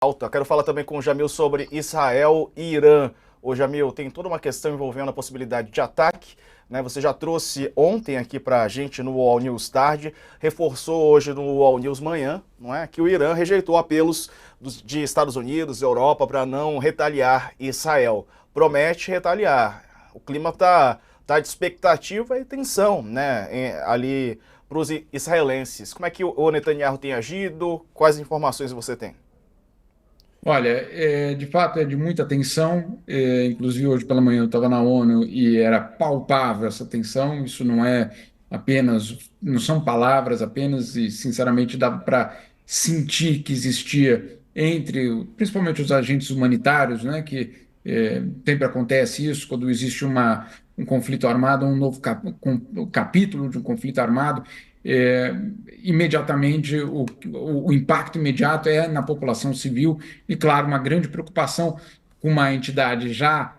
Alta. Quero falar também com o Jamil sobre Israel e Irã. Ô Jamil, tem toda uma questão envolvendo a possibilidade de ataque, né? Você já trouxe ontem aqui para a gente no All News Tarde, reforçou hoje no All News Manhã, não é? Que o Irã rejeitou apelos de Estados Unidos, Europa, para não retaliar Israel. Promete retaliar. O clima tá de expectativa e tensão, né? Ali para os israelenses. Como é que o Netanyahu tem agido? Quais informações você tem? Olha, de fato é de muita tensão. Inclusive hoje pela manhã eu estava na ONU e era palpável essa tensão. Isso não é apenas, não são palavras apenas, e sinceramente dá para sentir que existia entre, principalmente os agentes humanitários, né, que sempre acontece isso quando existe um conflito armado, um novo capítulo de um conflito armado. é, Imediatamente o impacto imediato é na população civil e, claro, uma grande preocupação com uma entidade já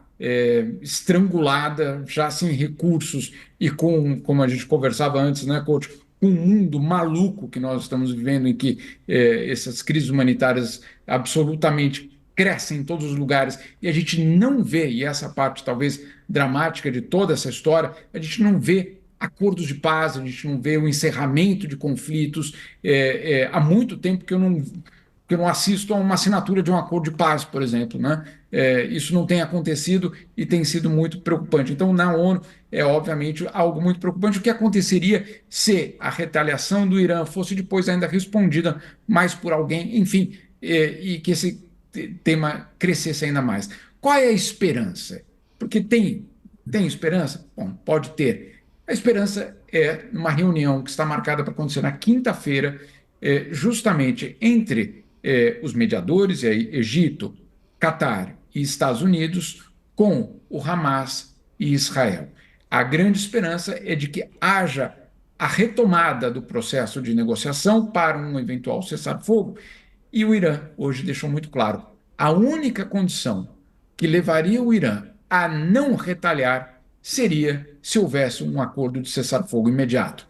estrangulada, já sem recursos e com, como a gente conversava antes, né, coach, com um mundo maluco que nós estamos vivendo, em que essas crises humanitárias absolutamente crescem em todos os lugares e a gente não vê, e essa parte talvez dramática de toda essa história, a gente não vê acordos de paz, a gente não vê o encerramento de conflitos. Há muito tempo que eu não assisto a uma assinatura de um acordo de paz, por exemplo, né? Isso não tem acontecido e tem sido muito preocupante. Então, na ONU, é obviamente algo muito preocupante. O que aconteceria se a retaliação do Irã fosse depois ainda respondida mais por alguém, enfim, e que esse tema crescesse ainda mais? Qual é a esperança? Porque tem esperança? Bom, pode ter. A esperança é uma reunião que está marcada para acontecer na quinta-feira, justamente entre os mediadores, e aí Egito, Catar e Estados Unidos, com o Hamas e Israel. A grande esperança é de que haja a retomada do processo de negociação para um eventual cessar-fogo. E o Irã hoje deixou muito claro: a única condição que levaria o Irã a não retaliar seria se houvesse um acordo de cessar-fogo imediato.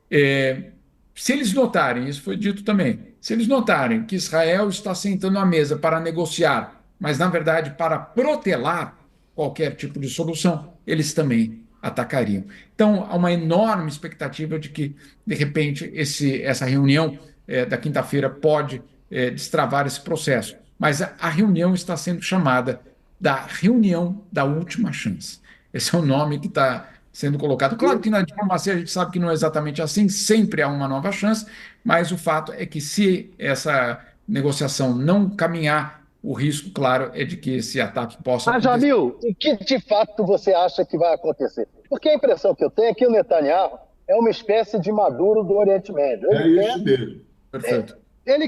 É, Se eles notarem, isso foi dito também, se eles notarem que Israel está sentando à mesa para negociar, mas na verdade para protelar qualquer tipo de solução, eles também atacariam. Então, há uma enorme expectativa de que, de repente, essa reunião da quinta-feira pode destravar esse processo. Mas a reunião está sendo chamada da reunião da última chance. Esse é o nome que está sendo colocado. Claro que na diplomacia a gente sabe que não é exatamente assim, sempre há uma nova chance, mas o fato é que se essa negociação não caminhar, o risco, claro, é de que esse ataque possa Mas, acontecer. Jamil, o que de fato você acha que vai acontecer? Porque a impressão que eu tenho é que o Netanyahu é uma espécie de Maduro do Oriente Médio. É isso mesmo. Perfeito. Ele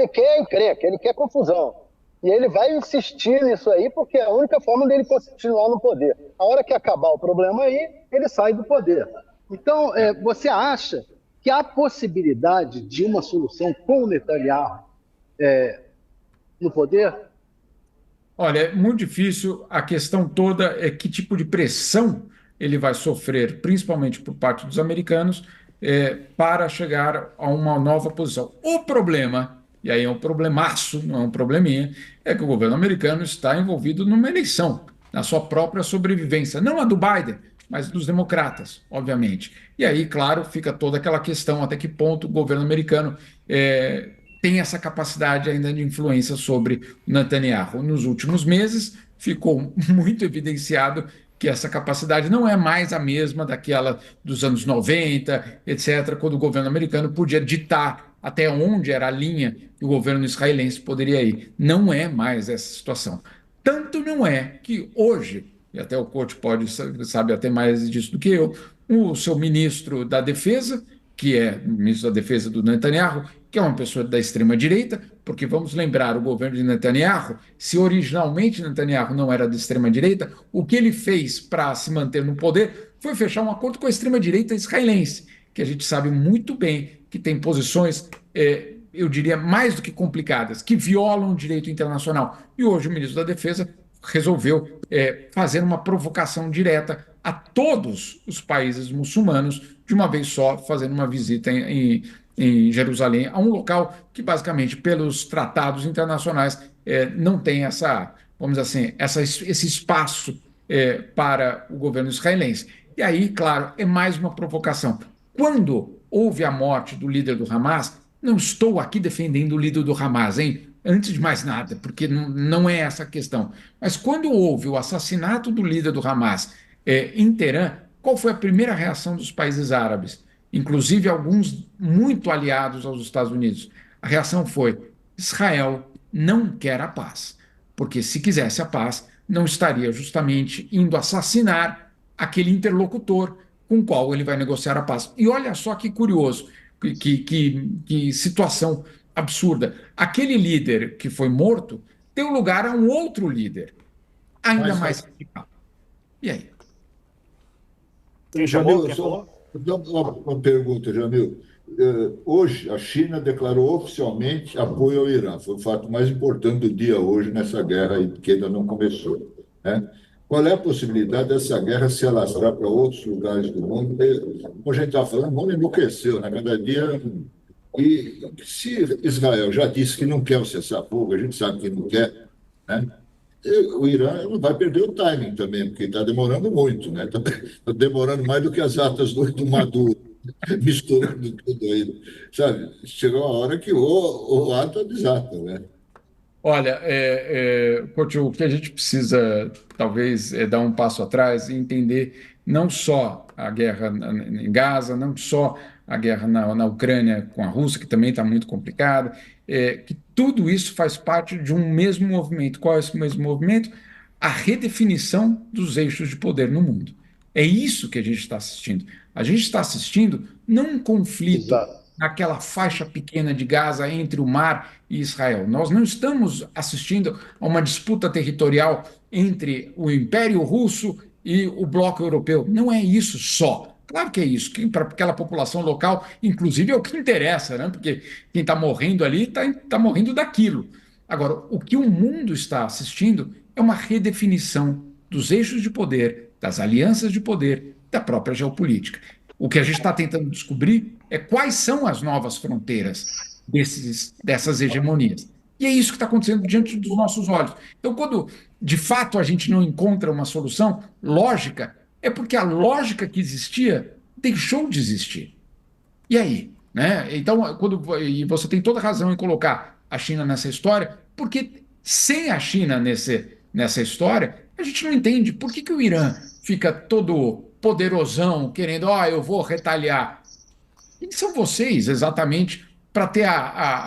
quer encrenca, ele quer confusão. E ele vai insistir nisso aí porque é a única forma dele continuar no poder. A hora que acabar o problema aí, ele sai do poder. Então, você acha que há possibilidade de uma solução com o Netanyahu no poder? Olha, é muito difícil. A questão toda é que tipo de pressão ele vai sofrer, principalmente por parte dos americanos, para chegar a uma nova posição. O problema, e aí é um problemaço, não é um probleminha, é que o governo americano está envolvido numa eleição, na sua própria sobrevivência, não a do Biden, mas dos democratas, obviamente. E aí, claro, fica toda aquela questão até que ponto o governo americano tem essa capacidade ainda de influência sobre Netanyahu. Nos últimos meses, ficou muito evidenciado que essa capacidade não é mais a mesma daquela dos anos 90, etc., quando o governo americano podia ditar até onde era a linha que o governo israelense poderia ir. Não é mais essa situação. Tanto não é que hoje, e até o coach pode sabe até mais disso do que eu, o seu ministro da Defesa, que é o ministro da Defesa do Netanyahu, que é uma pessoa da extrema-direita, porque vamos lembrar, o governo de Netanyahu, se originalmente Netanyahu não era de extrema-direita, o que ele fez para se manter no poder foi fechar um acordo com a extrema-direita israelense, que a gente sabe muito bem que tem posições, eu diria, mais do que complicadas, que violam o direito internacional. E hoje o ministro da Defesa resolveu fazer uma provocação direta a todos os países muçulmanos, de uma vez só, fazendo uma visita em Jerusalém, a um local que, basicamente, pelos tratados internacionais, não tem essa, vamos dizer assim, esse espaço para o governo israelense. E aí, claro, é mais uma provocação. Quando houve a morte do líder do Hamas, não estou aqui defendendo o líder do Hamas, hein? Antes de mais nada, porque não é essa a questão. Mas quando houve o assassinato do líder do Hamas em Teherã, qual foi a primeira reação dos países árabes? Inclusive alguns muito aliados aos Estados Unidos. A reação foi: Israel não quer a paz, porque se quisesse a paz, não estaria justamente indo assassinar aquele interlocutor com o qual ele vai negociar a paz. E olha só que curioso, que situação absurda. Aquele líder que foi morto deu lugar a um outro líder, ainda Mas, mais radical. E aí? Quem chamou? Jamil, Quem falou? uma pergunta, Jamil. Hoje, a China declarou oficialmente apoio ao Irã. Foi o fato mais importante do dia hoje nessa guerra aí, que ainda não começou, né? Qual é a possibilidade dessa guerra se alastrar para outros lugares do mundo? Como a gente está falando, o mundo enlouqueceu, né? Cada dia. E se Israel já disse que não quer o cessar-fogo, a gente sabe que não quer, né? O Irã não vai perder o timing também, porque está demorando muito, né? Está demorando mais do que as atas do Maduro, misturando tudo aí, sabe? Chegou a hora que o ato desata, né? Olha, Coutinho, o que a gente precisa, talvez, é dar um passo atrás e entender não só a guerra em Gaza, não só a guerra na Ucrânia com a Rússia, que também está muito complicada, que tudo isso faz parte de um mesmo movimento. Qual é esse mesmo movimento? A redefinição dos eixos de poder no mundo. É isso que a gente está assistindo. A gente está assistindo não um conflito Exato. naquela faixa pequena de Gaza entre o mar e Israel. Nós não estamos assistindo a uma disputa territorial entre o Império Russo e o bloco europeu. Não é isso só. Claro que é isso, que para aquela população local, inclusive, é o que interessa, né? Porque quem está morrendo ali está morrendo daquilo. Agora, o que o mundo está assistindo é uma redefinição dos eixos de poder, das alianças de poder, da própria geopolítica. O que a gente está tentando descobrir é quais são as novas fronteiras dessas hegemonias. E é isso que está acontecendo diante dos nossos olhos. Então, quando de fato a gente não encontra uma solução lógica, é porque a lógica que existia deixou de existir. E aí? Né? Então, e você tem toda razão em colocar a China nessa história, porque sem a China nessa história, a gente não entende por que o Irã fica todo poderosão, querendo, eu vou retaliar. Quem são vocês exatamente para ter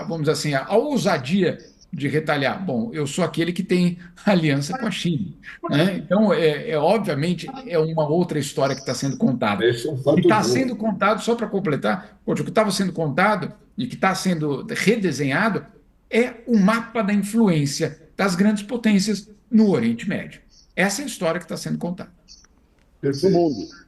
vamos dizer assim, a ousadia de retaliar? Bom, eu sou aquele que tem aliança com a China, né? Então, obviamente, é uma outra história que está sendo contada. Esse é um E fato está novo. sendo contado, só para completar, o que estava sendo contado e que está sendo redesenhado é o mapa da influência das grandes potências no Oriente Médio. Essa é a história que está sendo contada. No Perfeito. mundo.